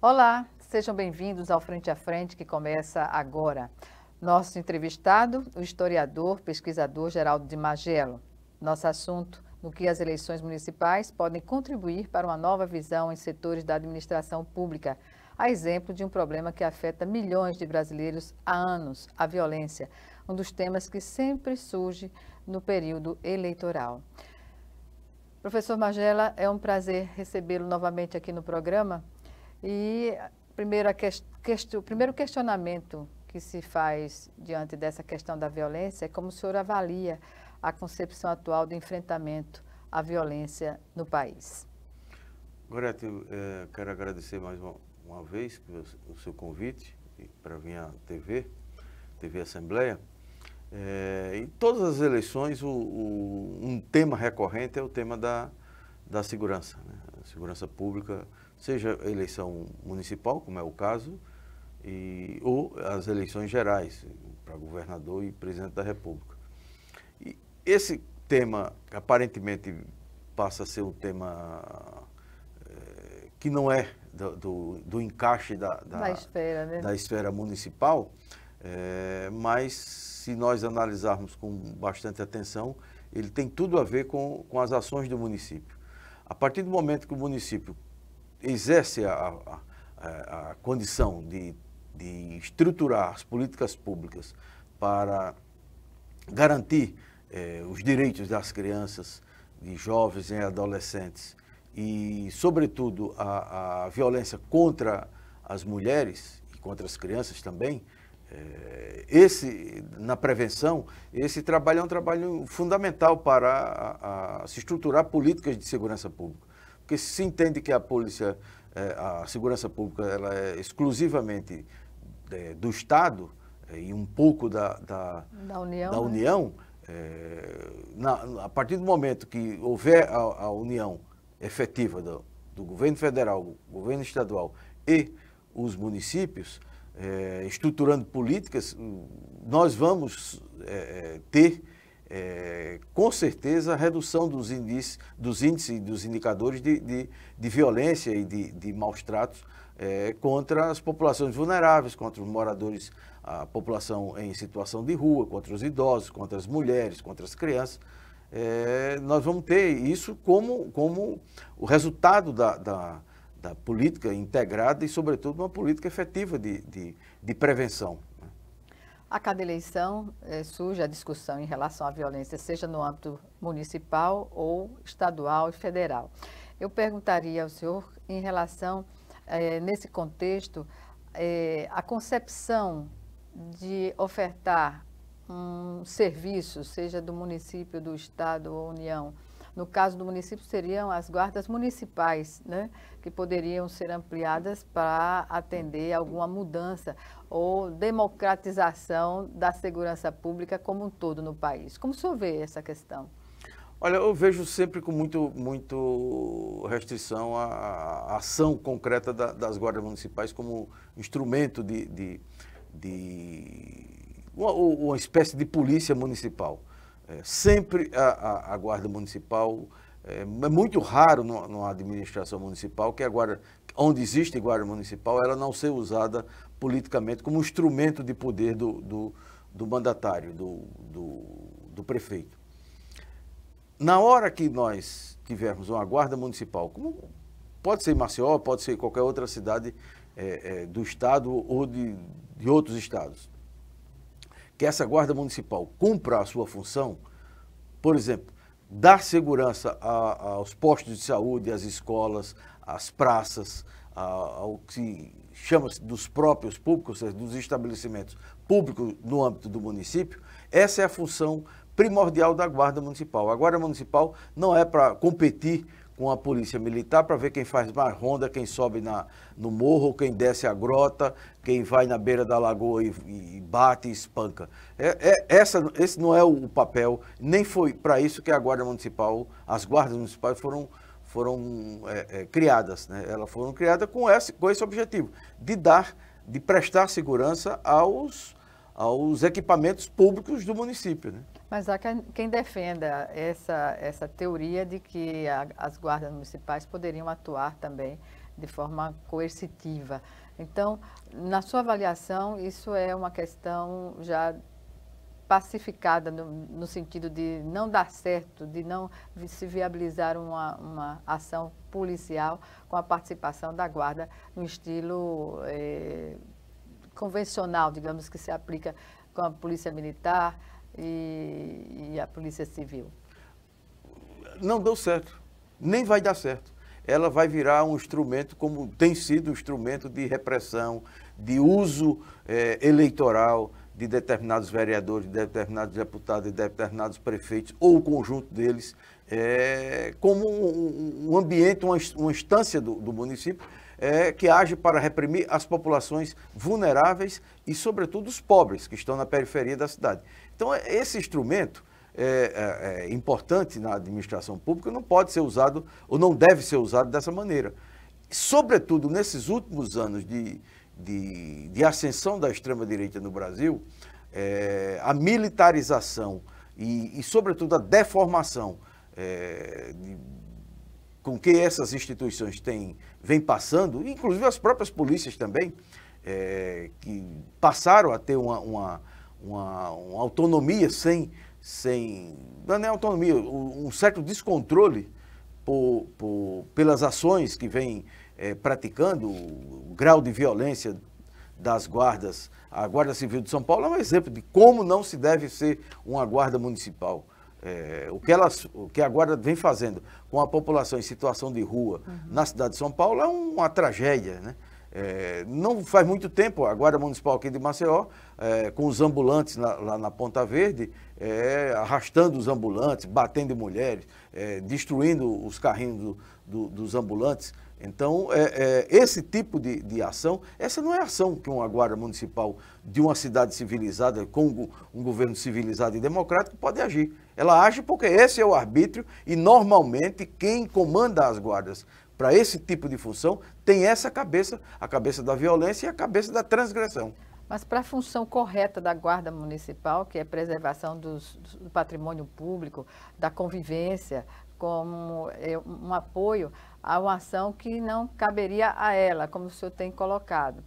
Olá, sejam bem-vindos ao Frente a Frente, que começa agora. Nosso entrevistado, o historiador, pesquisador Geraldo de Magelo. Nosso assunto, no que as eleições municipais podem contribuir para uma nova visão em setores da administração pública, a exemplo de um problema que afeta milhões de brasileiros há anos, a violência, um dos temas que sempre surge no período eleitoral. Professor Magela, é um prazer recebê-lo novamente aqui no programa. E o primeiro questionamento que se faz diante dessa questão da violência é como o senhor avalia a concepção atual do enfrentamento à violência no país. Gorete, quero agradecer mais uma vez o seu convite para vir à TV Assembleia. Em todas as eleições, um tema recorrente é o tema da segurança, né? A segurança pública, seja a eleição municipal, como é o caso, ou as eleições gerais, para governador e presidente da República. E esse tema, aparentemente, passa a ser um tema que não é do encaixe da esfera, né? Da esfera municipal, mas se nós analisarmos com bastante atenção, ele tem tudo a ver com as ações do município. A partir do momento que o município exerce a condição de estruturar as políticas públicas para garantir os direitos das crianças, de jovens e adolescentes e, sobretudo, a violência contra as mulheres e contra as crianças também, na prevenção, esse trabalho é um trabalho fundamental para se estruturar políticas de segurança pública. Porque se entende que a segurança pública ela é exclusivamente do Estado e um pouco da União, a partir do momento que houver a união efetiva do governo federal, governo estadual e os municípios, estruturando políticas, nós vamos ter, com certeza, a redução dos índices e dos indicadores de violência e de maus tratos contra as populações vulneráveis, contra os moradores, a população em situação de rua, contra os idosos, contra as mulheres, contra as crianças. Nós vamos ter isso como o resultado da política integrada e, sobretudo, uma política efetiva de prevenção. A cada eleição surge a discussão em relação à violência, seja no âmbito municipal ou estadual e federal. Eu perguntaria ao senhor, em relação, nesse contexto, a concepção de ofertar um serviço, seja do município, do estado ou União. No caso do município, seriam as guardas municipais, né, que poderiam ser ampliadas para atender alguma mudança ou democratização da segurança pública como um todo no país. Como o senhor vê essa questão? Olha, eu vejo sempre com muito restrição a ação concreta das guardas municipais como instrumento uma espécie de polícia municipal. Sempre a guarda municipal, é muito raro numa administração municipal que a guarda, onde existe guarda municipal, ela não ser usada politicamente como instrumento de poder do mandatário, do prefeito. Na hora que nós tivermos uma guarda municipal, como pode ser Maceió, pode ser qualquer outra cidade do estado ou de outros estados, que essa guarda municipal cumpra a sua função, por exemplo, dar segurança aos postos de saúde, às escolas, às praças, ao que chama dos próprios públicos, ou seja, dos estabelecimentos públicos no âmbito do município, essa é a função primordial da guarda municipal. A guarda municipal não é para competir com a polícia militar para ver quem faz mais ronda, quem sobe no morro, quem desce a grota, quem vai na beira da lagoa e bate e espanca. Esse não é o papel, nem foi para isso que a Guarda Municipal, as guardas municipais foram criadas, né? Elas foram criadas com esse objetivo, de prestar segurança aos equipamentos públicos do município, né? Mas há quem defenda essa teoria de que as guardas municipais poderiam atuar também de forma coercitiva. Então, na sua avaliação, isso é uma questão já pacificada no sentido de não dar certo, de não se viabilizar uma ação policial com a participação da guarda no estilo convencional, digamos, que se aplica com a polícia militar e a polícia civil. Não deu certo, nem vai dar certo. Ela vai virar um instrumento, como tem sido um instrumento de repressão, de uso eleitoral de determinados vereadores, de determinados deputados, de determinados prefeitos, ou o conjunto deles, como um ambiente, uma instância do município, que age para reprimir as populações vulneráveis e, sobretudo, os pobres, que estão na periferia da cidade. Então, esse instrumento importante na administração pública não pode ser usado, ou não deve ser usado dessa maneira. Sobretudo, nesses últimos anos de ascensão da extrema-direita no Brasil, a militarização e, sobretudo, a deformação com que essas instituições vêm passando, inclusive as próprias polícias também, que passaram a ter uma autonomia não é nem autonomia, um certo descontrole pelas ações que vem praticando, o grau de violência das guardas. A Guarda Civil de São Paulo é um exemplo de como não se deve ser uma guarda municipal. O que a guarda vem fazendo com a população em situação de rua na cidade de São Paulo é uma tragédia, né? Não faz muito tempo, a Guarda Municipal aqui de Maceió, com os ambulantes lá na Ponta Verde, arrastando os ambulantes, batendo em mulheres, destruindo os carrinhos dos ambulantes. Então, esse tipo de ação, essa não é a ação que uma guarda municipal de uma cidade civilizada, com um governo civilizado e democrático, pode agir. Ela age porque esse é o arbítrio e, normalmente, quem comanda as guardas para esse tipo de função tem essa cabeça, a cabeça da violência e a cabeça da transgressão. Mas para a função correta da Guarda Municipal, que é a preservação do patrimônio público, da convivência, como um apoio a uma ação que não caberia a ela, como o senhor tem colocado.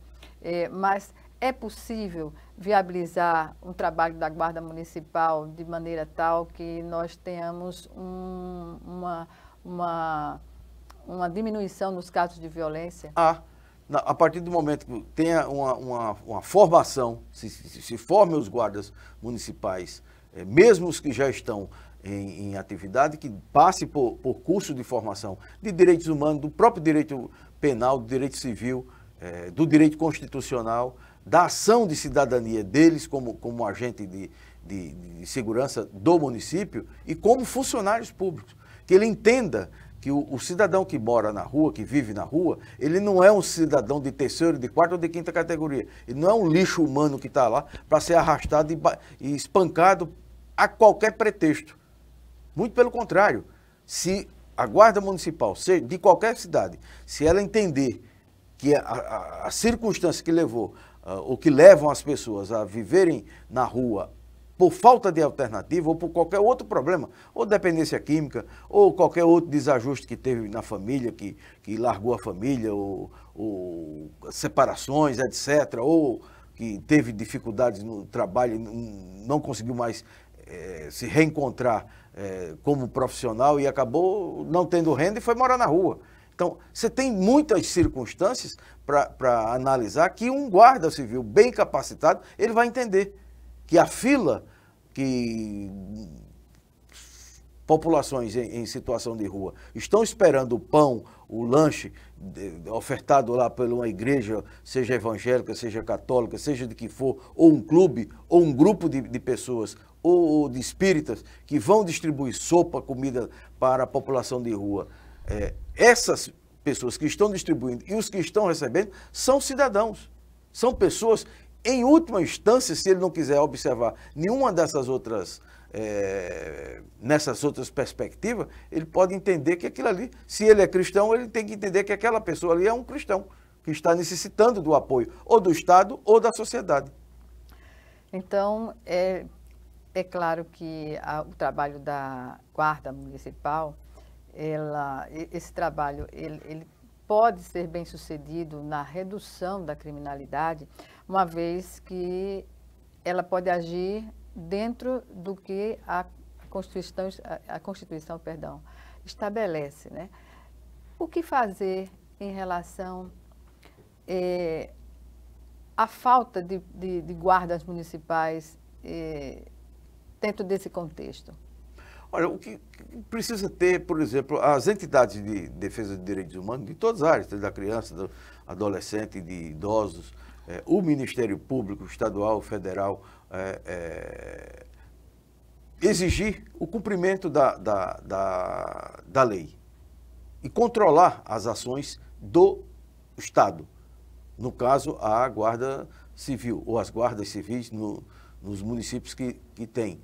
Mas é possível viabilizar um trabalho da Guarda Municipal de maneira tal que nós tenhamos uma diminuição nos casos de violência? A partir do momento que tenha uma formação, se formem os guardas municipais, mesmo os que já estão em atividade, que passe por curso de formação de direitos humanos, do próprio direito penal, do direito civil, do direito constitucional, da ação de cidadania deles como agente de segurança do município e como funcionários públicos. Que ele entenda que o cidadão que mora na rua, que vive na rua, ele não é um cidadão de terceira, de quarta ou de quinta categoria. Ele não é um lixo humano que está lá para ser arrastado e espancado a qualquer pretexto. Muito pelo contrário. Se a Guarda Municipal, de qualquer cidade, se ela entender que a circunstância que levou, ou que levam as pessoas a viverem na rua por falta de alternativa ou por qualquer outro problema, ou dependência química, ou qualquer outro desajuste que teve na família, que largou a família, ou separações, etc., ou que teve dificuldades no trabalho e não conseguiu mais se reencontrar como profissional e acabou não tendo renda e foi morar na rua. Então, você tem muitas circunstâncias para analisar que um guarda civil bem capacitado, ele vai entender que a fila que populações em situação de rua estão esperando o pão, o lanche ofertado lá por uma igreja, seja evangélica, seja católica, seja de que for, ou um clube, ou um grupo de pessoas, ou de espíritas, que vão distribuir sopa, comida para a população de rua. Essas pessoas que estão distribuindo e os que estão recebendo são cidadãos, são pessoas. Em última instância, se ele não quiser observar nenhuma dessas outras, nessas outras perspectivas, ele pode entender que aquilo ali, se ele é cristão, ele tem que entender que aquela pessoa ali é um cristão, que está necessitando do apoio ou do Estado ou da sociedade. Então, é claro que o trabalho da Guarda Municipal, esse trabalho, ele pode ser bem-sucedido na redução da criminalidade, uma vez que ela pode agir dentro do que a Constituição, estabelece, né? O que fazer em relação à falta de guardas municipais dentro desse contexto? Olha, o que precisa ter, por exemplo, as entidades de defesa de direitos humanos, de todas as áreas, da criança, do adolescente, de idosos, o Ministério Público, estadual, federal, exigir o cumprimento da lei e controlar as ações do Estado. No caso, a Guarda Civil, ou as guardas civis nos municípios que tem.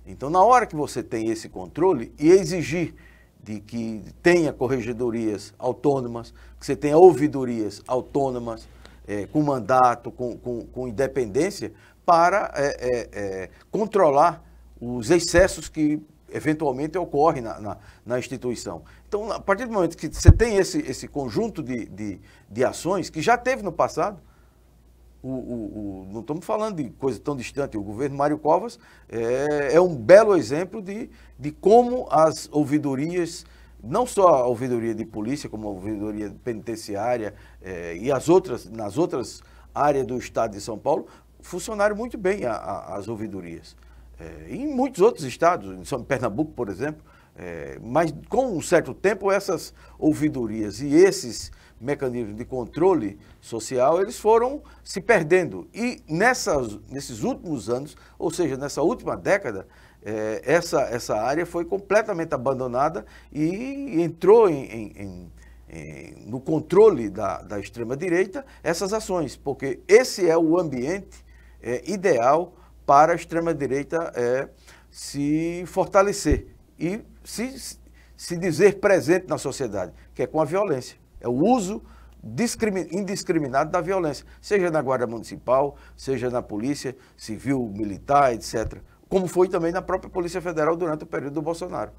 Então, na hora que você tem esse controle e exigir de que tenha corregedorias autônomas, que você tenha ouvidorias autônomas, com mandato, com independência, para controlar os excessos que eventualmente ocorrem na instituição. Então, a partir do momento que você tem esse conjunto de ações, que já teve no passado, não estamos falando de coisa tão distante, o governo Mário Covas é um belo exemplo de como as ouvidorias, não só a ouvidoria de polícia, como a ouvidoria penitenciária e nas outras áreas do estado de São Paulo, funcionaram muito bem as ouvidorias. Em muitos outros estados, em Pernambuco, por exemplo, mas com um certo tempo essas ouvidorias e esses mecanismos de controle social, eles foram se perdendo. E nesses últimos anos, ou seja, nessa última década, essa área foi completamente abandonada e entrou no controle da extrema-direita essas ações, porque esse é o ambiente ideal para a extrema-direita se fortalecer e se dizer presente na sociedade, que é com a violência. É o uso indiscriminado da violência, seja na Guarda Municipal, seja na Polícia Civil, Militar, etc. Como foi também na própria Polícia Federal durante o período do Bolsonaro.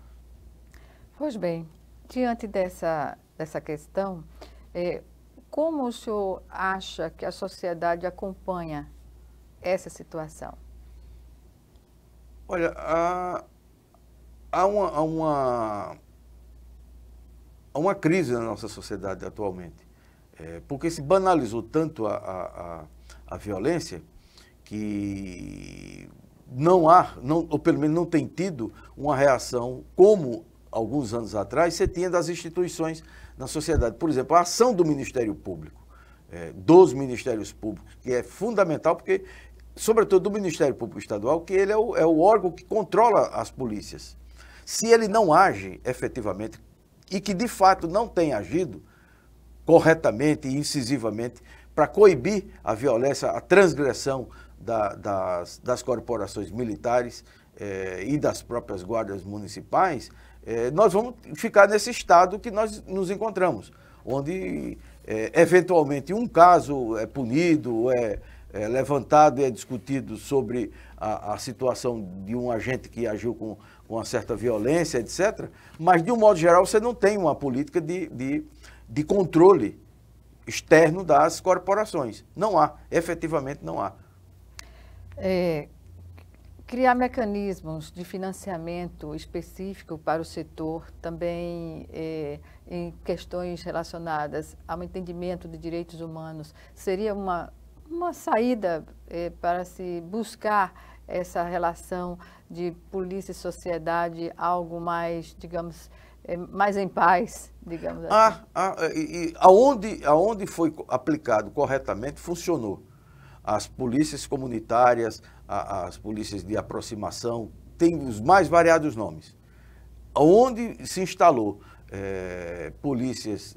Pois bem, diante dessa questão, como o senhor acha que a sociedade acompanha essa situação? Olha, há uma crise na nossa sociedade atualmente, porque se banalizou tanto a violência que ou pelo menos não tem tido uma reação como alguns anos atrás você tinha das instituições na sociedade. Por exemplo, a ação do Ministério Público, dos Ministérios Públicos, que é fundamental porque, sobretudo do Ministério Público Estadual, que ele é o órgão que controla as polícias. Se ele não age efetivamente e que de fato não tem agido corretamente e incisivamente para coibir a violência, a transgressão das corporações militares e das próprias guardas municipais, nós vamos ficar nesse estado que nós nos encontramos, onde eventualmente um caso é punido, é levantado e é discutido sobre a situação de um agente que agiu com uma certa violência, etc. Mas, de um modo geral, você não tem uma política de controle externo das corporações. Não há, efetivamente não há. Criar mecanismos de financiamento específico para o setor, também em questões relacionadas ao entendimento de direitos humanos, seria uma saída para se buscar essa relação de polícia e sociedade, algo mais, digamos, mais em paz, digamos assim. Aonde foi aplicado corretamente, funcionou. As polícias comunitárias, as polícias de aproximação, tem os mais variados nomes. Onde se instalou polícias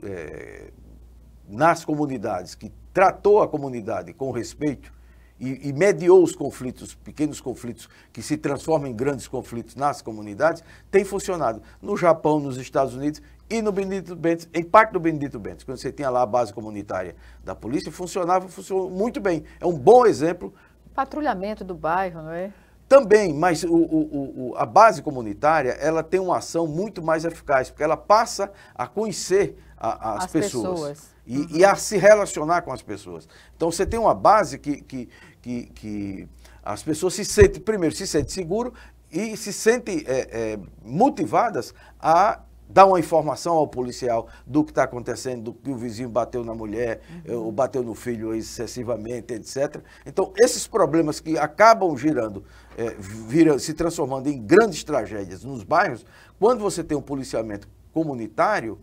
nas comunidades, que tratou a comunidade com respeito e mediou os conflitos, pequenos conflitos, que se transformam em grandes conflitos nas comunidades, tem funcionado. No Japão, nos Estados Unidos e no Benedito Bentes, em parte do Benedito Bentes, quando você tinha lá a base comunitária da polícia, funcionou muito bem. É um bom exemplo. Patrulhamento do bairro, não é? Também, mas a base comunitária, ela tem uma ação muito mais eficaz, porque ela passa a conhecer as pessoas. E a se relacionar com as pessoas. Então, você tem uma base que as pessoas se sentem, primeiro, se sentem seguras e se sentem motivadas a dar uma informação ao policial do que está acontecendo, do que o vizinho bateu na mulher, ou bateu no filho excessivamente, etc. Então, esses problemas que acabam girando, se transformando em grandes tragédias nos bairros, quando você tem um policiamento comunitário,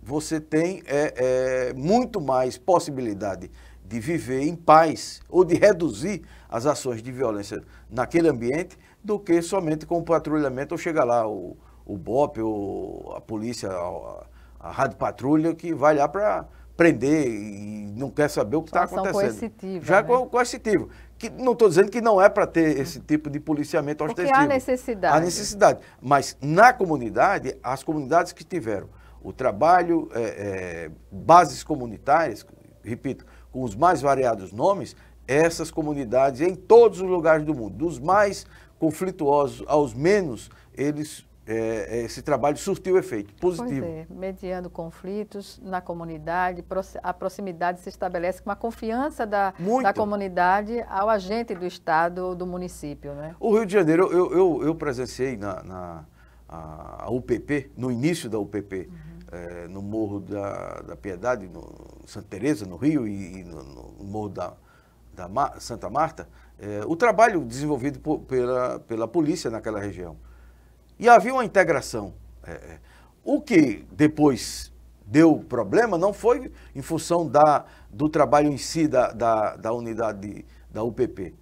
você tem muito mais possibilidade de viver em paz ou de reduzir as ações de violência naquele ambiente do que somente com o patrulhamento ou chega lá o BOPE, ou a polícia, a rádio patrulha, que vai lá para prender e não quer saber o que está acontecendo. Coercitiva, já né? Coercitivo. Que, não estou dizendo que não é para ter esse tipo de policiamento ostensivo. Porque há necessidade. Há necessidade. Mas na comunidade, as comunidades que tiveram o trabalho, bases comunitárias, repito, com os mais variados nomes, essas comunidades em todos os lugares do mundo, dos mais conflituosos aos menos, esse trabalho surtiu efeito positivo. Pois é, mediando conflitos na comunidade, a proximidade se estabelece com a confiança da comunidade ao agente do Estado ou do município, né? O Rio de Janeiro, eu presenciei a UPP, no início da UPP, no Morro da Piedade, no Santa Teresa, no Rio, e no Morro da Santa Marta, o trabalho desenvolvido pela polícia naquela região. E havia uma integração. O que depois deu problema não foi em função do trabalho em si da unidade da UPP.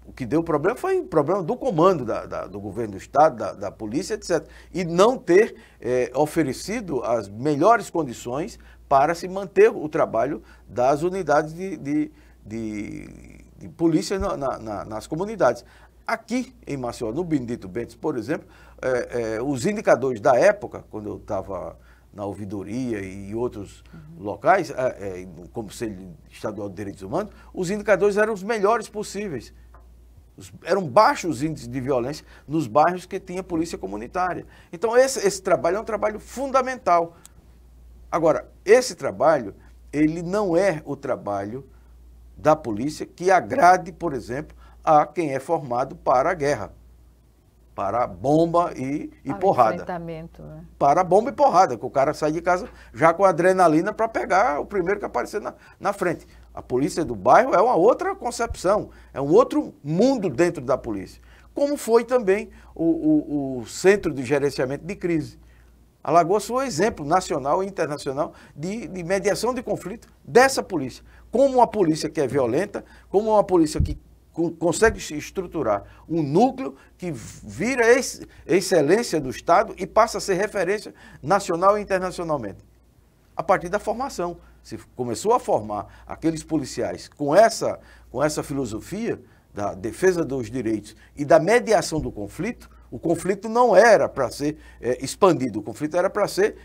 O que deu problema foi o problema do comando do governo do Estado, da polícia, etc. E não ter oferecido as melhores condições para se manter o trabalho das unidades de polícia nas comunidades. Aqui em Maceió, no Benedito Bentes, por exemplo, os indicadores da época, quando eu estava na ouvidoria e outros locais, no Conselho Estadual de Direitos Humanos, os indicadores eram os melhores possíveis. Eram baixos índices de violência nos bairros que tinha polícia comunitária. Então, esse trabalho é um trabalho fundamental. Agora, esse trabalho, ele não é o trabalho da polícia que agrade, por exemplo, a quem é formado para a guerra, para bomba e porrada. Enfrentamento, né? Para bomba e porrada, que o cara sai de casa já com adrenalina para pegar o primeiro que aparecer na frente. A polícia do bairro é uma outra concepção, é um outro mundo dentro da polícia. Como foi também o Centro de Gerenciamento de Crise. Alagoas foi um exemplo nacional e internacional de mediação de conflito dessa polícia. Como uma polícia que é violenta, como uma polícia que consegue estruturar um núcleo que vira excelência do Estado e passa a ser referência nacional e internacionalmente. A partir da formação. Se começou a formar aqueles policiais com essa filosofia da defesa dos direitos e da mediação do conflito, o conflito não era para ser expandido, o conflito era para ser,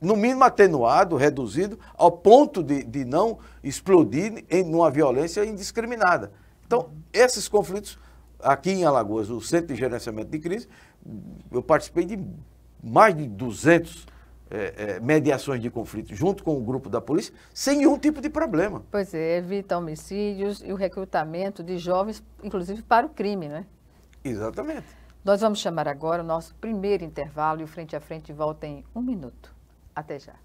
no mínimo, atenuado, reduzido, ao ponto de não explodir numa violência indiscriminada. Então, esses conflitos, aqui em Alagoas, o Centro de Gerenciamento de Crise, eu participei de mais de 200 mediações de conflito, junto com o grupo da polícia, sem nenhum tipo de problema. Pois é, evita homicídios e o recrutamento de jovens, inclusive para o crime, né? Exatamente. Nós vamos chamar agora o nosso primeiro intervalo e o Frente a Frente volta em 1 minuto. Até já.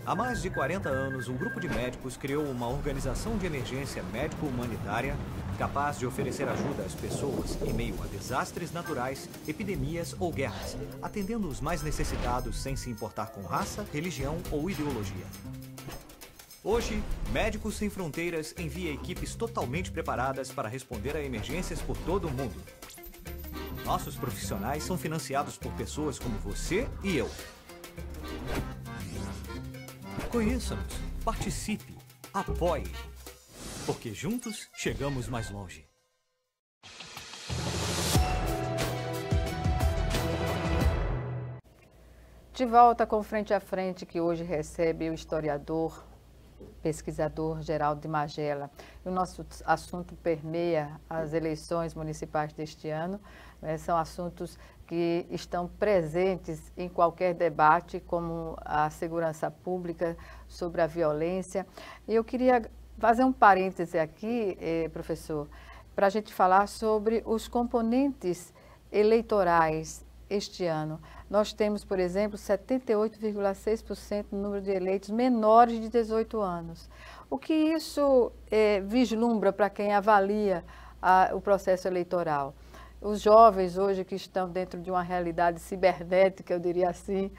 Há mais de 40 anos, um grupo de médicos criou uma organização de emergência médico-humanitária capaz de oferecer ajuda às pessoas em meio a desastres naturais, epidemias ou guerras, atendendo os mais necessitados sem se importar com raça, religião ou ideologia. Hoje, Médicos Sem Fronteiras envia equipes totalmente preparadas para responder a emergências por todo o mundo. Nossos profissionais são financiados por pessoas como você e eu. Conheça-nos, participe, apoie, porque juntos chegamos mais longe. De volta com Frente a Frente, que hoje recebe o historiador, pesquisador Geraldo de Magela. O nosso assunto permeia as eleições municipais deste ano, né? São assuntos que estão presentes em qualquer debate, como a segurança pública, sobre a violência. E eu queria fazer um parêntese aqui, professor, para a gente falar sobre os componentes eleitorais este ano. Nós temos, por exemplo, 78,6% do número de eleitos menores de 18 anos. O que isso vislumbra para quem avalia o processo eleitoral? Os jovens hoje que estão dentro de uma realidade cibernética, eu diria assim,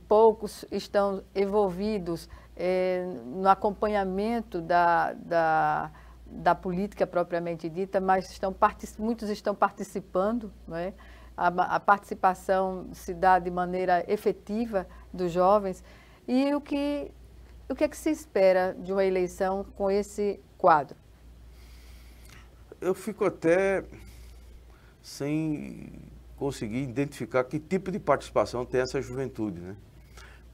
poucos estão envolvidos no acompanhamento da política propriamente dita, mas muitos estão participando, não é? A participação se dá de maneira efetiva dos jovens. E o que é que se espera de uma eleição com esse quadro? Eu fico até sem conseguir identificar que tipo de participação tem essa juventude, né?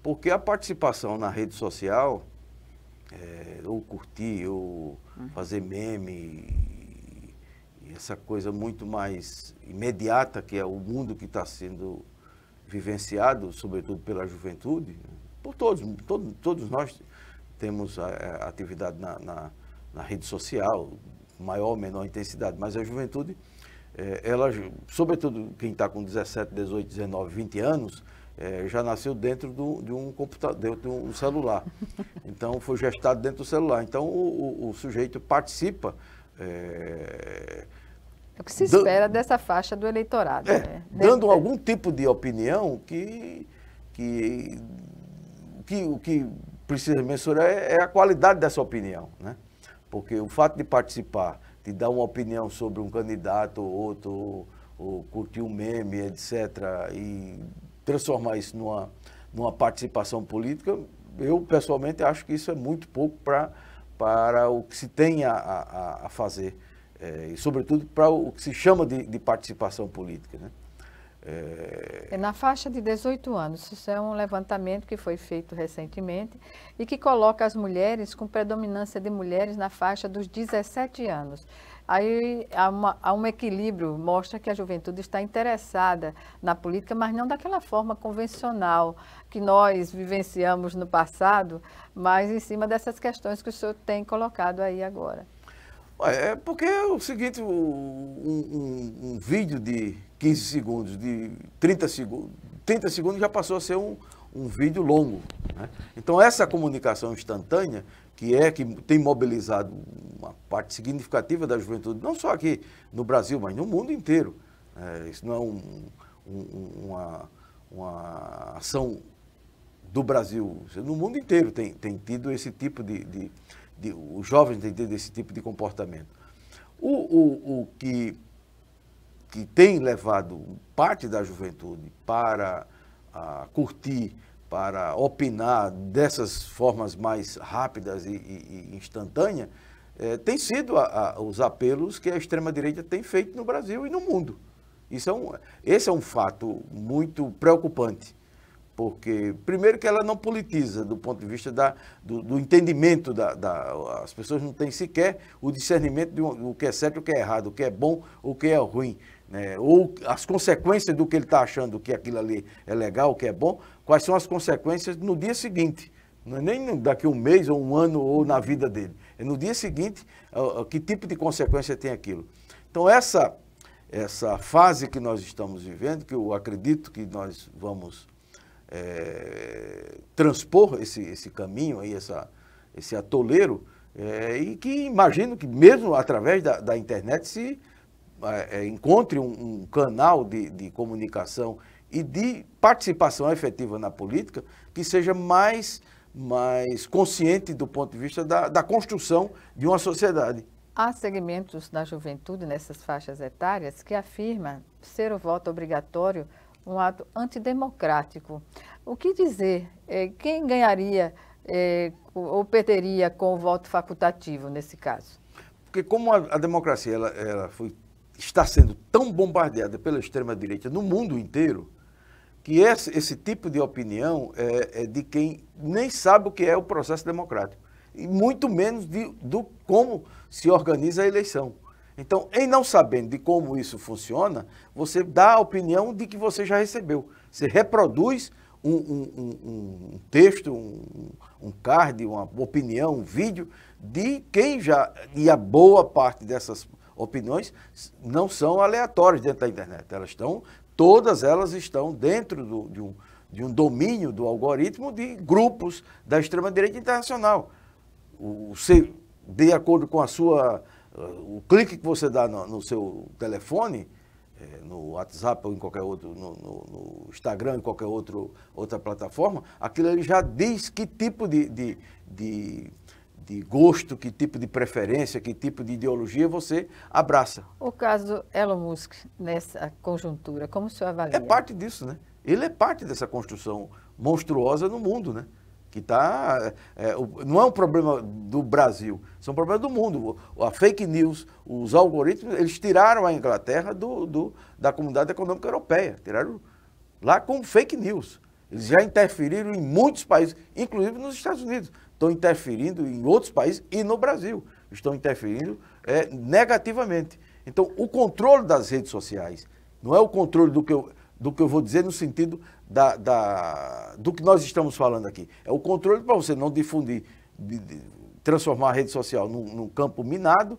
Porque a participação na rede social, ou curtir, ou fazer meme, essa coisa muito mais imediata, que é o mundo que está sendo vivenciado, sobretudo pela juventude, né? Por todos nós temos atividade na rede social, maior ou menor intensidade, mas a juventude, ela, sobretudo quem está com 17, 18, 19, 20 anos, já nasceu dentro de um computador, dentro de um celular. Então, foi gestado dentro do celular. Então, o sujeito participa. É o que se espera dessa faixa do eleitorado. Né? Dando algum tipo de opinião o que precisa mensurar é a qualidade dessa opinião, né? Porque o fato de participar, de dar uma opinião sobre um candidato ou outro, ou curtir um meme, etc., e transformar isso numa participação política, eu pessoalmente acho que isso é muito pouco para o que se tem a fazer, e sobretudo para o que se chama de participação política, né? Na faixa de 18 anos, isso é um levantamento que foi feito recentemente e que coloca as mulheres, com predominância de mulheres, na faixa dos 17 anos. Aí há um equilíbrio, mostra que a juventude está interessada na política, mas não daquela forma convencional que nós vivenciamos no passado, mas em cima dessas questões que o senhor tem colocado aí agora. É porque é o seguinte, um vídeo de 15 segundos, de 30 segundos já passou a ser um vídeo longo, né? Então essa comunicação instantânea, que tem mobilizado uma parte significativa da juventude, não só aqui no Brasil, mas no mundo inteiro. Isso não é uma ação do Brasil, no mundo inteiro tem tido esse tipo os jovens têm tido esse tipo de comportamento. O que tem levado parte da juventude para curtir, para opinar dessas formas mais rápidas e instantâneas, tem sido os apelos que a extrema-direita tem feito no Brasil e no mundo. Esse é um fato muito preocupante. Porque, primeiro, que ela não politiza do ponto de vista do entendimento, as pessoas não têm sequer o discernimento do que é certo e o que é errado, o que é bom ou o que é ruim, né? Ou as consequências do que ele está achando que aquilo ali é legal, o que é bom, quais são as consequências no dia seguinte. Não é nem daqui a um mês ou um ano ou na vida dele. É no dia seguinte, que tipo de consequência tem aquilo. Então, essa fase que nós estamos vivendo, que eu acredito que nós vamos transpor esse caminho, aí, esse atoleiro, e que imagino que mesmo através da internet se encontre um canal de comunicação e de participação efetiva na política que seja mais consciente do ponto de vista da construção de uma sociedade. Há segmentos da juventude nessas faixas etárias que afirmam ser o voto obrigatório um ato antidemocrático. O que dizer? Quem ganharia ou perderia com o voto facultativo nesse caso? Porque como a democracia está sendo tão bombardeada pela extrema-direita no mundo inteiro, que esse tipo de opinião é de quem nem sabe o que é o processo democrático, e muito menos do como se organiza a eleição. Então, em não sabendo de como isso funciona, você dá a opinião de que você já recebeu. Você reproduz um texto, um card, uma opinião, um vídeo de quem já... E a boa parte dessas opiniões não são aleatórias dentro da internet. Todas elas estão dentro de um domínio do algoritmo de grupos da extrema-direita internacional. De acordo com o clique que você dá no seu telefone, no WhatsApp ou em qualquer outro, no Instagram, em qualquer outra plataforma, aquilo ele já diz que tipo de gosto, que tipo de preferência, que tipo de ideologia você abraça. O caso Elon Musk, nessa conjuntura, como o senhor avalia? É parte disso, né? Ele é parte dessa construção monstruosa no mundo, né? Que não é um problema do Brasil, são problemas do mundo. A fake news, os algoritmos, eles tiraram a Inglaterra da Comunidade Econômica Europeia, tiraram lá com fake news. Eles já interferiram em muitos países, inclusive nos Estados Unidos. Estão interferindo em outros países e no Brasil. Estão interferindo negativamente. Então, o controle das redes sociais não é o controle do que eu vou dizer no sentido do que nós estamos falando aqui. É o controle para você não difundir, transformar a rede social num campo minado,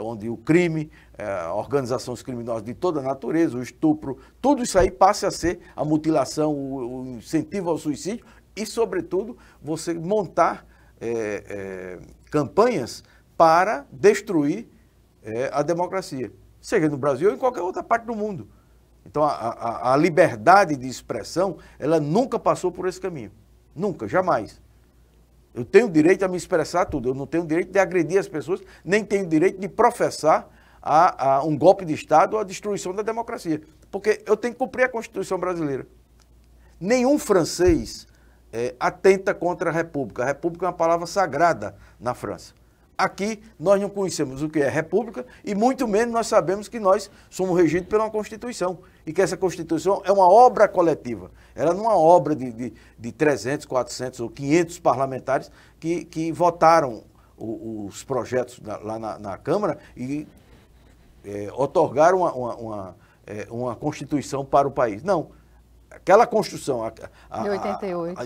onde o crime, organizações criminosas de toda a natureza, o estupro, tudo isso aí passe a ser a mutilação, o incentivo ao suicídio e, sobretudo, você montar campanhas para destruir a democracia, seja no Brasil ou em qualquer outra parte do mundo. Então, a liberdade de expressão, ela nunca passou por esse caminho. Nunca, jamais. Eu tenho o direito a me expressar tudo. Eu não tenho o direito de agredir as pessoas, nem tenho o direito de professar um golpe de Estado ou a destruição da democracia. Porque eu tenho que cumprir a Constituição brasileira. Nenhum francês atenta contra a República. A República é uma palavra sagrada na França. Aqui nós não conhecemos o que é república e muito menos nós sabemos que nós somos regidos pela Constituição e que essa Constituição é uma obra coletiva. Ela não é uma obra de 300, 400 ou 500 parlamentares que votaram os projetos lá na Câmara e otorgaram uma Constituição para o país. Não. Aquela Constituição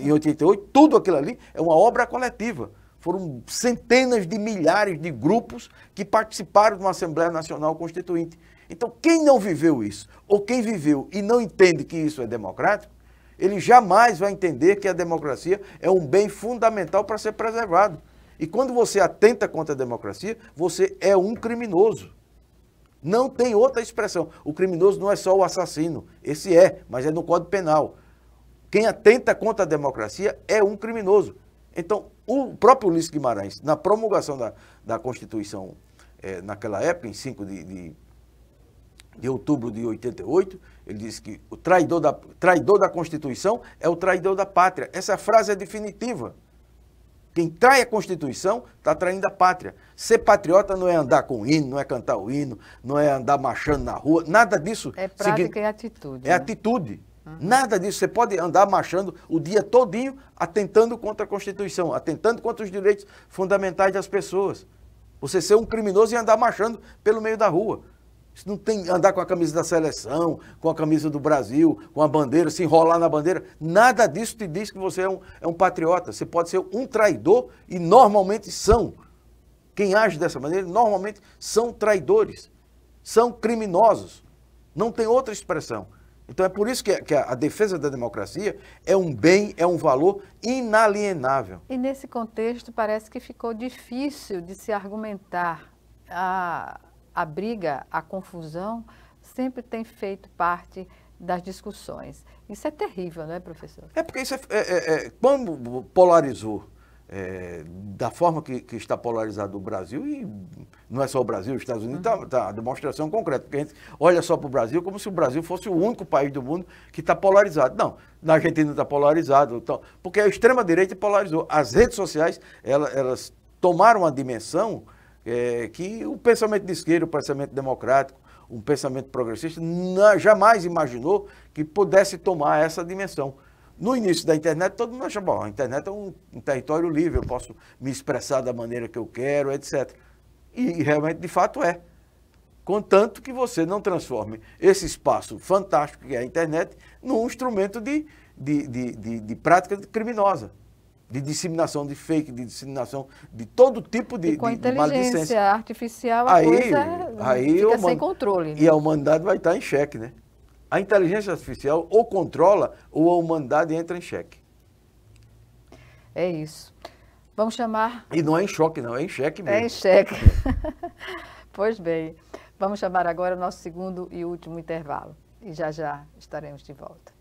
em 88, tudo aquilo ali é uma obra coletiva. Foram centenas de milhares de grupos que participaram de uma Assembleia Nacional Constituinte. Então, quem não viveu isso, ou quem viveu e não entende que isso é democrático, ele jamais vai entender que a democracia é um bem fundamental para ser preservado. E quando você atenta contra a democracia, você é um criminoso. Não tem outra expressão. O criminoso não é só o assassino. Esse mas é no Código Penal. Quem atenta contra a democracia é um criminoso. Então, o próprio Ulisses Guimarães, na promulgação da Constituição, naquela época, em 5 de outubro de 88, ele disse que o traidor da Constituição é o traidor da pátria. Essa frase é definitiva. Quem trai a Constituição está traindo a pátria. Ser patriota não é andar com o hino, não é cantar o hino, não é andar marchando na rua, nada disso. É prática e atitude. É atitude. Nada disso. Você pode andar marchando o dia todinho atentando contra a Constituição, atentando contra os direitos fundamentais das pessoas. Você ser um criminoso e andar marchando pelo meio da rua. Isso não tem andar com a camisa da seleção, com a camisa do Brasil, com a bandeira, se enrolar na bandeira. Nada disso te diz que você é um patriota. Você pode ser um traidor e normalmente são. Quem age dessa maneira normalmente são traidores, são criminosos. Não tem outra expressão. Então é por isso que a defesa da democracia é um bem, é um valor inalienável. E nesse contexto parece que ficou difícil de se argumentar. A briga, a confusão sempre tem feito parte das discussões. Isso é terrível, não é, professor? É porque isso quando polarizou da forma que está polarizado o Brasil, e não é só o Brasil, os Estados Unidos, tá a demonstração concreta, porque a gente olha só para o Brasil como se o Brasil fosse o único país do mundo que está polarizado. Não, na Argentina está polarizado, então, porque a extrema-direita polarizou. As redes sociais, elas tomaram uma dimensão que o pensamento de esquerda, o pensamento democrático, um pensamento progressista jamais imaginou que pudesse tomar essa dimensão. No início da internet, todo mundo achava, bom, a internet é um território livre, eu posso me expressar da maneira que eu quero, etc. E realmente, de fato, é. Contanto que você não transforme esse espaço fantástico que é a internet num instrumento de prática criminosa, de disseminação de fake, de disseminação de todo tipo de com a maledicência. inteligência artificial, a coisa fica sem controle. Né? E a humanidade vai estar em xeque, né? A inteligência artificial ou controla ou a humanidade entra em xeque. É isso. Vamos chamar... E não é em choque, não, é em xeque mesmo. É em xeque. Pois bem, vamos chamar agora o nosso segundo e último intervalo. E já estaremos de volta.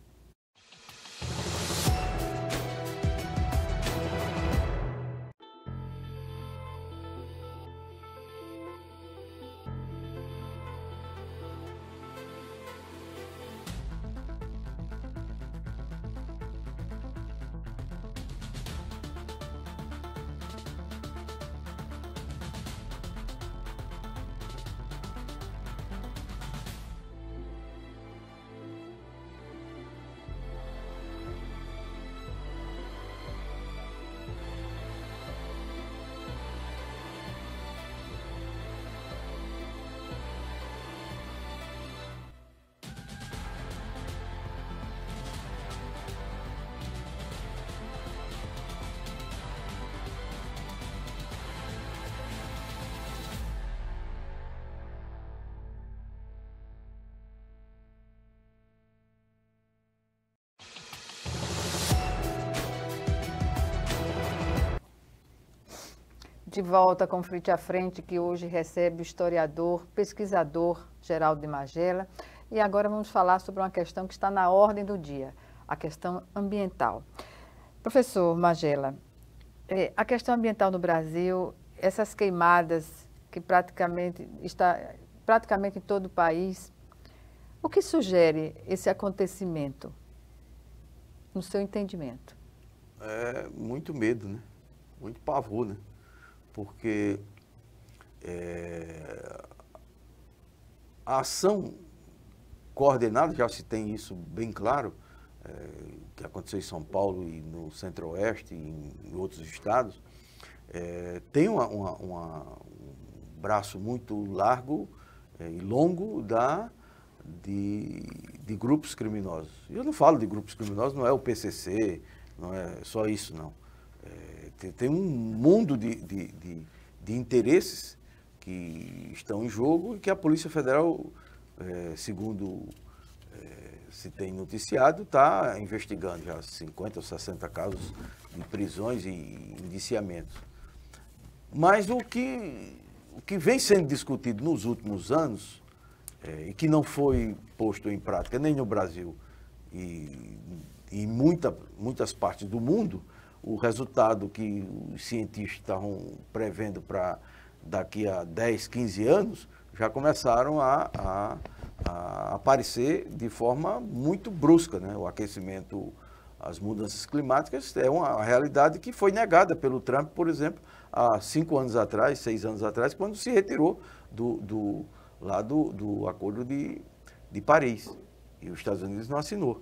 De volta com Frente a Frente, que hoje recebe o historiador, pesquisador Geraldo de Magela. E agora vamos falar sobre uma questão que está na ordem do dia, a questão ambiental. Professor Magela, a questão ambiental no Brasil, essas queimadas que praticamente em todo o país, o que sugere esse acontecimento, no seu entendimento? É muito medo, né? Muito pavor, né? Porque a ação coordenada, já se tem isso bem claro, que aconteceu em São Paulo e no Centro-Oeste e em outros estados, tem um braço muito largo e longo de grupos criminosos. E eu não falo de grupos criminosos, não é o PCC, não é só isso, não. Tem um mundo de interesses que estão em jogo e que a Polícia Federal, segundo se tem noticiado, está investigando já 50 ou 60 casos de prisões e indiciamentos. Mas o que vem sendo discutido nos últimos anos, e que não foi posto em prática nem no Brasil e em muitas partes do mundo, o resultado que os cientistas estavam prevendo para daqui a 10, 15 anos, já começaram a aparecer de forma muito brusca, né? O aquecimento, as mudanças climáticas é uma realidade que foi negada pelo Trump, por exemplo, há 5 anos atrás, 6 anos atrás, quando se retirou do Acordo de Paris. E os Estados Unidos não assinou.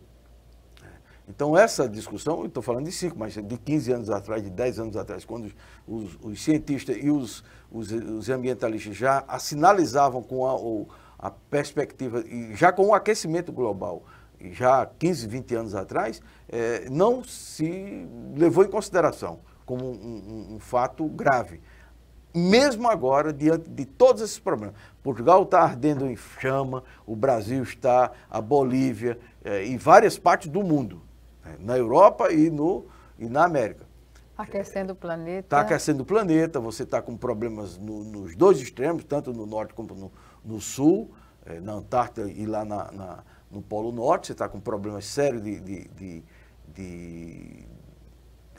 Então, essa discussão, eu estou falando de 5, mas de 15 anos atrás, de 10 anos atrás, quando os cientistas e os ambientalistas já sinalizavam com a perspectiva, e já com o aquecimento global, e já 15, 20 anos atrás, não se levou em consideração como um fato grave. Mesmo agora, diante de todos esses problemas. Portugal está ardendo em chama, o Brasil está, a Bolívia e várias partes do mundo, na Europa e na América. Aquecendo o planeta. Está aquecendo o planeta, você está com problemas nos dois extremos, tanto no norte como no sul, na Antártida e lá no Polo Norte, você está com problemas sérios de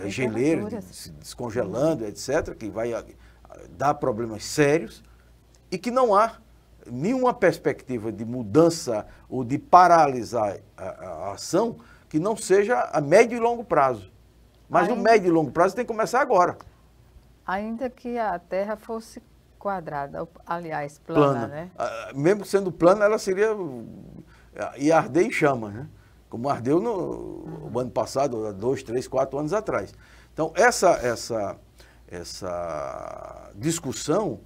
geleiras se descongelando, etc., que vai dar problemas sérios e que não há nenhuma perspectiva de mudança ou de paralisar a ação que não seja a médio e longo prazo. Mas o médio e longo prazo tem que começar agora. Ainda que a Terra fosse Quadrada, aliás, plana, né? Mesmo sendo plana, ela ia arder em chamas, né? Como ardeu no ano passado, 2, 3, 4 anos atrás. Então, essa discussão,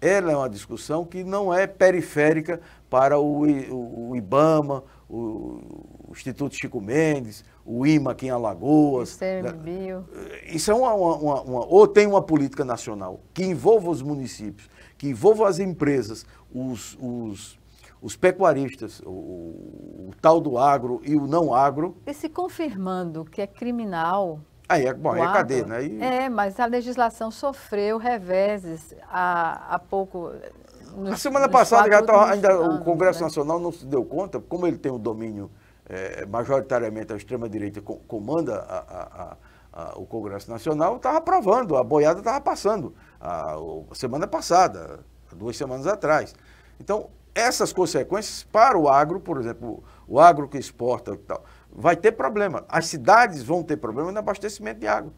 ela é uma discussão que não é periférica para o IBAMA, o Instituto Chico Mendes, o IMA aqui em Alagoas. ICMBio. Isso é ou tem uma política nacional que envolva os municípios, que envolva as empresas, os pecuaristas, o tal do agro e o não agro. E se confirmando que é criminal... Aí é cadeia, né? Mas a legislação sofreu reveses há pouco... A semana passada, o Congresso Nacional não se deu conta, como ele tem o domínio majoritariamente a extrema-direita comanda o Congresso Nacional, estava aprovando, a boiada estava passando a semana passada, 2 semanas atrás. Então, essas consequências para o agro, por exemplo, o agro que exporta e tal, vai ter problema. As cidades vão ter problema no abastecimento de água.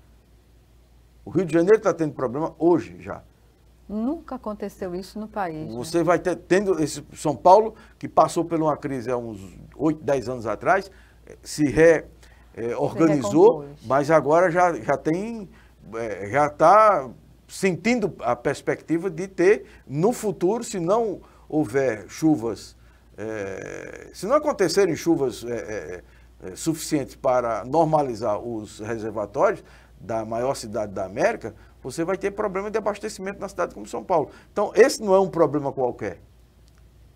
O Rio de Janeiro está tendo problema hoje já. Nunca aconteceu isso no país. Você vai tendo esse São Paulo, que passou por uma crise há uns 8, 10 anos atrás, se reorganizou, mas agora já está sentindo a perspectiva de ter, no futuro, se não houver chuvas, se não acontecerem chuvas suficientes para normalizar os reservatórios da maior cidade da América, você vai ter problema de abastecimento na cidade como São Paulo. Então, esse não é um problema qualquer.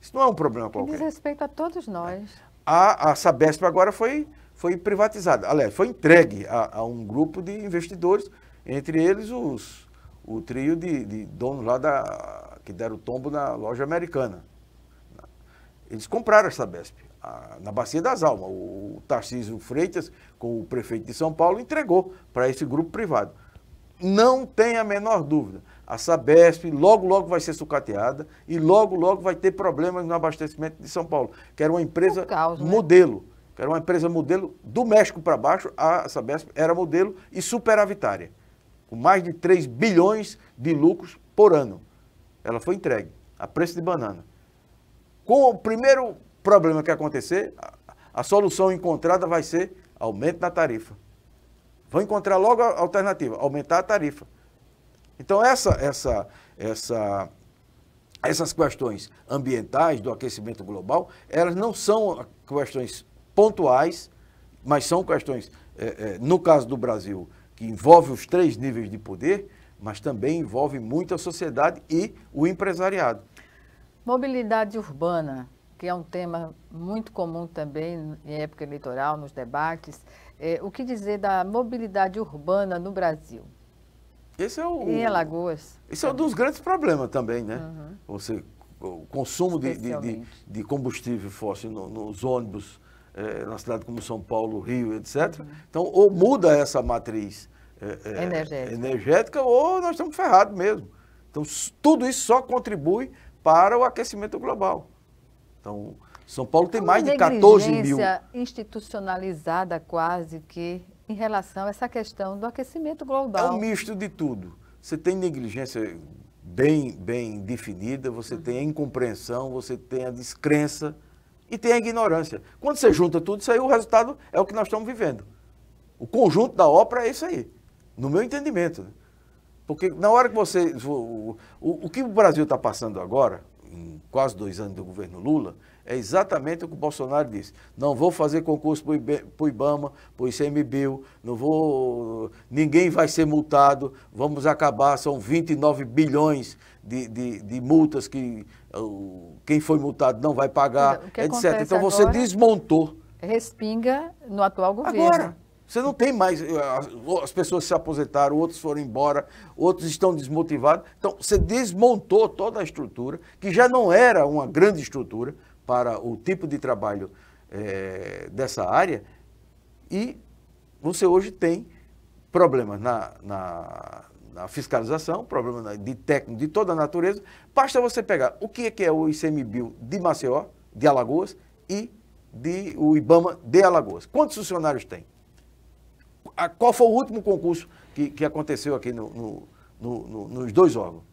Isso não é um problema qualquer. Diz respeito a todos nós. A Sabesp agora foi privatizada. Aliás, foi entregue a um grupo de investidores, entre eles o trio de donos lá que deram o tombo na loja americana. Eles compraram a Sabesp na Bacia das Almas. O Tarcísio Freitas, com o prefeito de São Paulo, entregou para esse grupo privado. Não tem a menor dúvida. A Sabesp logo, logo vai ser sucateada e logo, logo vai ter problemas no abastecimento de São Paulo, que era uma empresa modelo. Que era uma empresa modelo do México para baixo, a Sabesp era modelo e superavitária, com mais de 3 bilhões de lucros por ano. Ela foi entregue a preço de banana. Com o primeiro problema que acontecer, a solução encontrada vai ser aumento na tarifa. Vão encontrar logo a alternativa, aumentar a tarifa. Então, essas questões ambientais do aquecimento global, elas não são questões pontuais, mas são questões, no caso do Brasil, que envolve os 3 níveis de poder, mas também envolve muito a sociedade e o empresariado. Mobilidade urbana, que é um tema muito comum também em época eleitoral, nos debates. O que dizer da mobilidade urbana no Brasil? Em Alagoas. Esse é um dos grandes problemas também, né? Uhum. O consumo de combustível fóssil nos ônibus, na cidade como São Paulo, Rio, etc. Uhum. Então, ou muda essa matriz energética, ou nós estamos ferrados mesmo. Então, tudo isso só contribui para o aquecimento global. Então, São Paulo tem mais de 14 mil... negligência institucionalizada quase que em relação a essa questão do aquecimento global. É um misto de tudo. Você tem negligência bem definida, você tem a incompreensão, você tem a descrença e tem a ignorância. Quando você junta tudo isso aí, o resultado é o que nós estamos vivendo. O conjunto da ópera é isso aí, no meu entendimento. Porque na hora que você... O que o Brasil está passando agora, em quase 2 anos do governo Lula, é exatamente o que o Bolsonaro disse. Não vou fazer concurso para o IBAMA, para o ICMBio, ninguém vai ser multado, vamos acabar, são 29 bilhões de multas que quem foi multado não vai pagar, etc. Então você desmontou. Respinga no atual governo. Agora, você não tem mais, as pessoas se aposentaram, outros foram embora, outros estão desmotivados. Então você desmontou toda a estrutura, que já não era uma grande estrutura, para o tipo de trabalho dessa área, e você hoje tem problemas na fiscalização, problemas de técnico de toda a natureza. Basta você pegar o que é o ICMBio de Maceió, de Alagoas, e o IBAMA de Alagoas. Quantos funcionários tem? Qual foi o último concurso que aconteceu aqui nos 2 órgãos?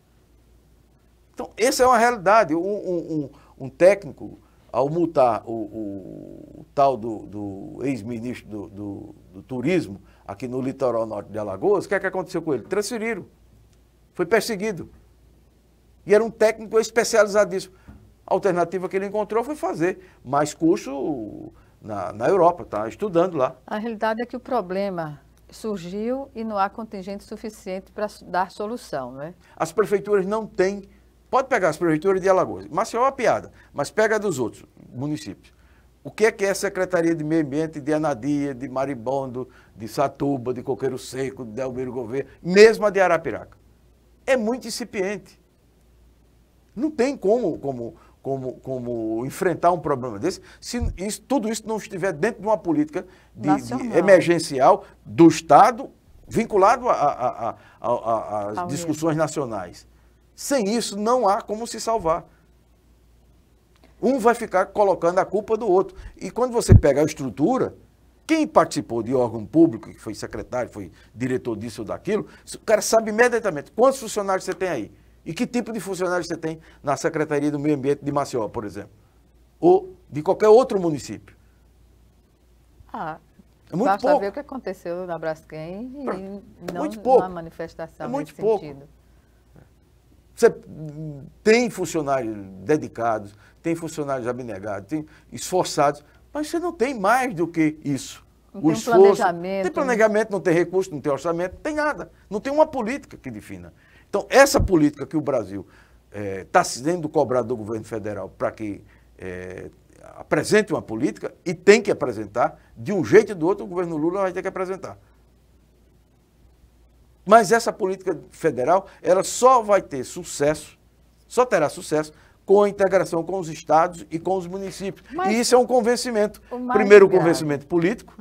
Então, essa é uma realidade. Um técnico, ao multar o tal do ex-ministro do Turismo, aqui no litoral norte de Alagoas, o que é que aconteceu com ele? Transferiram. Foi perseguido. E era um técnico especializadíssimo. A alternativa que ele encontrou foi fazer mais curso na Europa, está estudando lá. A realidade é que o problema surgiu e não há contingente suficiente para dar solução, né? As prefeituras não têm. Pode pegar as prefeituras de Alagoas. Maceió é uma piada, mas pega dos outros municípios. O que é a Secretaria de Meio Ambiente de Anadia, de Maribondo, de Satuba, de Coqueiro Seco, de Delmiro Gouveia, mesmo a de Arapiraca? É muito incipiente. Não tem como enfrentar um problema desse se tudo isso não estiver dentro de uma política de emergencial do Estado, vinculado às discussões nacionais. Sem isso, não há como se salvar. Um vai ficar colocando a culpa do outro. E quando você pega a estrutura, quem participou de órgão público, que foi secretário, foi diretor disso ou daquilo, o cara sabe imediatamente quantos funcionários você tem aí. E que tipo de funcionários você tem na Secretaria do Meio Ambiente de Maceió, por exemplo? Ou de qualquer outro município. É muito basta pouco. Ver o que aconteceu na Braskem e não uma manifestação nesse sentido. Você tem funcionários dedicados, tem funcionários abnegados, tem esforçados, mas você não tem mais do que isso. Não tem planejamento. Não tem planejamento, não tem recurso, não tem orçamento, não tem nada. Não tem uma política que defina. Então, essa política que o Brasil está sendo cobrado do governo federal para que apresente uma política, e tem que apresentar, de um jeito ou do outro, o governo Lula vai ter que apresentar. Mas essa política federal, ela só vai ter sucesso, só terá sucesso com a integração com os estados e com os municípios. Mas e isso é um convencimento. Primeiro, o convencimento político.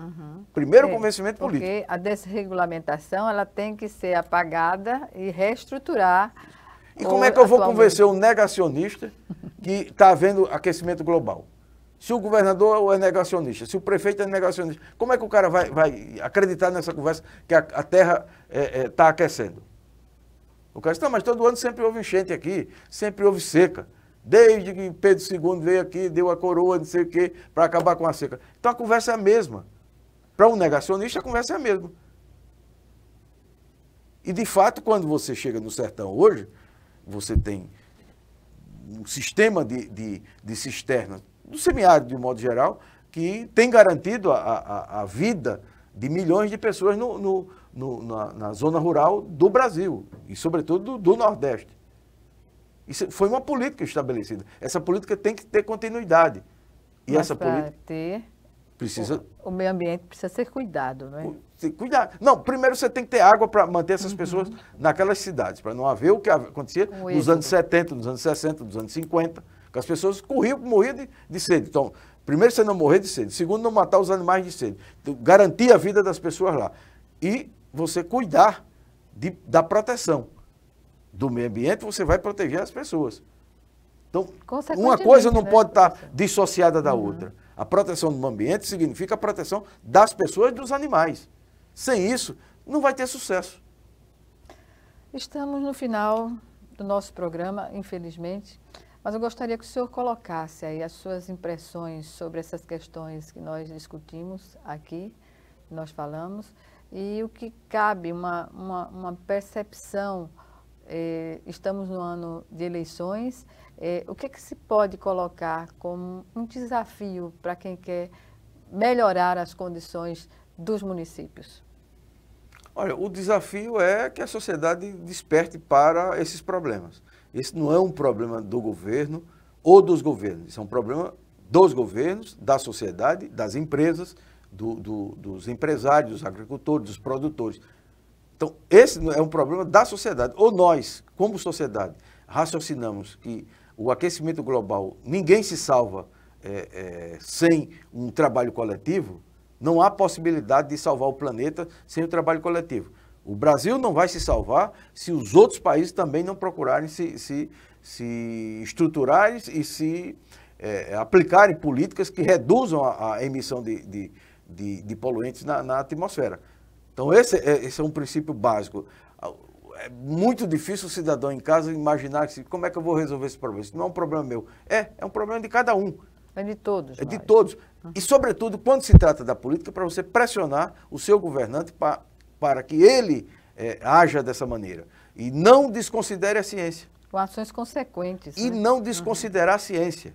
Primeiro, o convencimento político. Porque a desregulamentação, ela tem que ser apagada e reestruturar. E como é que eu vou convencer um negacionista que está havendo aquecimento global? Se o governador é negacionista, se o prefeito é negacionista, como é que o cara vai acreditar nessa conversa que a Terra está aquecendo? O cara diz, não, mas todo ano sempre houve enchente aqui, sempre houve seca. Desde que Pedro II veio aqui, deu a coroa, não sei o quê, para acabar com a seca. Então a conversa é a mesma. Para um negacionista, a conversa é a mesma. E, de fato, quando você chega no sertão hoje, você tem um sistema de cisternas, do semiárido, de um modo geral, que tem garantido a vida de milhões de pessoas na zona rural do Brasil, e, sobretudo, do Nordeste. Isso foi uma política estabelecida. Essa política tem que ter continuidade. E mas essa política precisa... O meio ambiente precisa ser cuidado, não é? Cuidar. Não, primeiro você tem que ter água para manter essas pessoas naquelas cidades, para não haver o que acontecia nos anos 70, nos anos 60, nos anos 50, que as pessoas morriam de sede. Então, primeiro você não morrer de sede, segundo não matar os animais de sede. Então, garantir a vida das pessoas lá. E você cuidar da proteção do meio ambiente, você vai proteger as pessoas. Então, uma coisa não pode estar dissociada da outra. A proteção do meio ambiente significa a proteção das pessoas e dos animais. Sem isso, não vai ter sucesso. Estamos no final do nosso programa, infelizmente, mas eu gostaria que o senhor colocasse aí as suas impressões sobre essas questões que nós discutimos aqui, que nós falamos, e o que cabe, uma percepção. Estamos no ano de eleições, o que se pode colocar como um desafio para quem quer melhorar as condições dos municípios? Olha, o desafio é que a sociedade desperte para esses problemas. Esse não é um problema do governo ou dos governos, isso é um problema dos governos, da sociedade, das empresas, dos empresários, dos agricultores, dos produtores. Então, esse é um problema da sociedade. Ou nós, como sociedade, raciocinamos que o aquecimento global, ninguém se salva sem um trabalho coletivo, não há possibilidade de salvar o planeta sem o trabalho coletivo. O Brasil não vai se salvar se os outros países também não procurarem se estruturarem e se aplicarem políticas que reduzam a emissão de poluentes na atmosfera. Então, esse é um princípio básico. é muito difícil o cidadão em casa imaginar que, como é que eu vou resolver esse problema? Isso não é um problema meu. É um problema de cada um. É de todos. É de todos. E, sobretudo, quando se trata da política, para você pressionar o seu governante para que ele haja dessa maneira. E não desconsidere a ciência. Com ações consequentes. E né? não desconsiderar a ciência.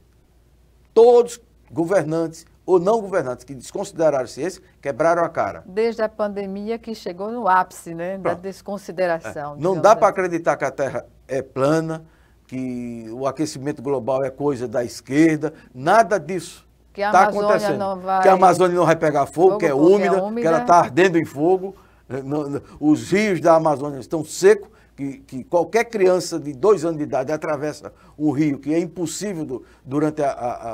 Todos, governantes ou não governantes, que desconsideraram a ciência, quebraram a cara. Desde a pandemia que chegou no ápice, né, da Pronto. desconsideração. Não dá para acreditar que a Terra é plana, que o aquecimento global é coisa da esquerda, nada disso está acontecendo. Que a Amazônia não vai pegar fogo, que é úmida, que ela está ardendo em fogo. Os rios da Amazônia estão secos, que qualquer criança de 2 anos de idade atravessa um rio que é impossível durante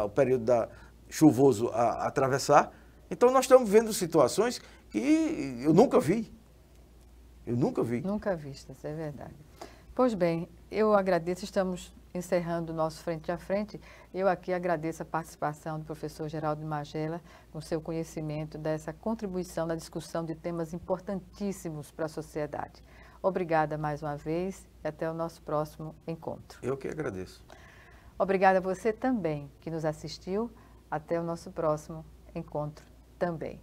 o período chuvoso atravessar. Então nós estamos vendo situações que eu nunca vi. Nunca vistas, é verdade. Pois bem, eu agradeço, estamos encerrando o nosso Frente a Frente. Eu aqui agradeço a participação do professor Geraldo de Magela, com seu conhecimento dessa contribuição na discussão de temas importantíssimos para a sociedade. Obrigada mais uma vez e até o nosso próximo encontro. Eu que agradeço. Obrigada a você também que nos assistiu. Até o nosso próximo encontro também.